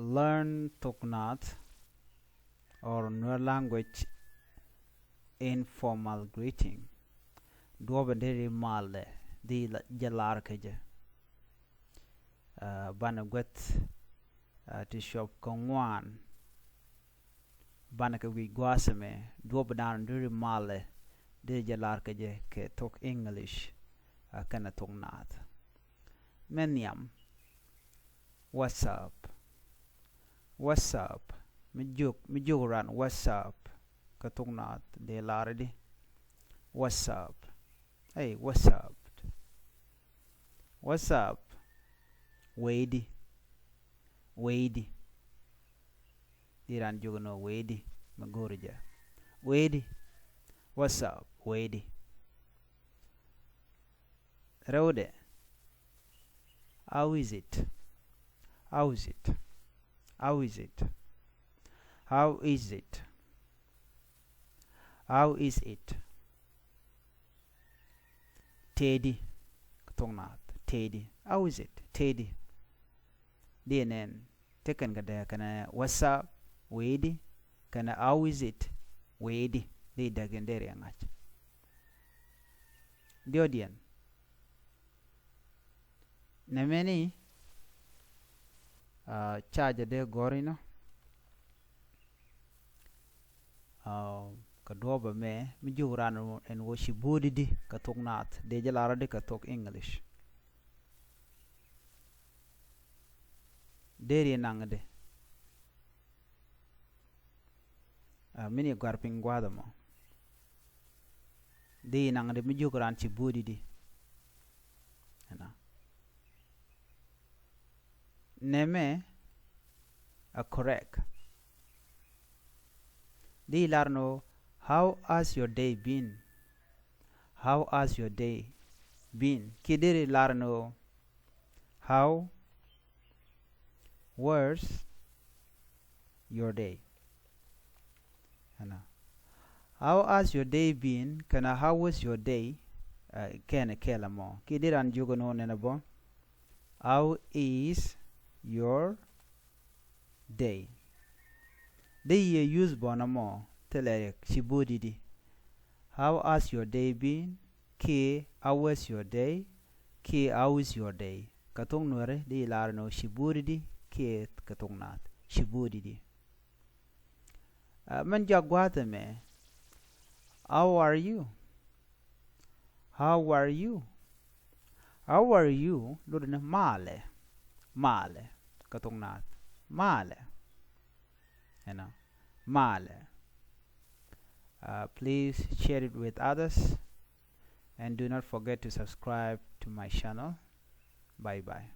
learn thok nath or Nuer language informal greeting. Duoba deri malde di jalar keje. Bana gwet to shop kongwan. Bana ke wi gwasame duoba dan deri malde di jalar keje ke thok English kana thok nath. Menyam. What's up? What's up? Mijuk ran what's up? Kathok nath de lardi. What's up? Hey, what's up? What's up? Wady. Diran juga no Wady. Magorja. Wady. What's up? Wady. Rode. How is it? How is it? How is it? How is it? How is it? Teddy. Kathok nath. Teddy. How is it? Teddy. DNN. Tekan kada kana what's up? Wady. Kana how is it? Wady. Di dagendere angach. Diodian. Nameni charge de gorino. Kadoba me mijuran en woshi budidi kathok nath de jalara de kathok English. Deri nangde. Mini garping guadamo. De nangde mijuran chi budidi. Neme a correct. Di larno, how has your day been? How has your day been? Kidiri larno, how was your day? How has your day been? Kana how was your day? Kena kelamo. Kidiran jugo no nenabo. How is your day? They use bonamo teleric shibudidi. How has your day been? K how was your day? K how is your day? Katong nuere di larno shibudidi k katong nath shibudidi. Man jagwata me. How are you? How are you? How are you? Lodna male. Male. Katong nath. Male. Male. Please share it with others and do not forget to subscribe to my channel. Bye bye.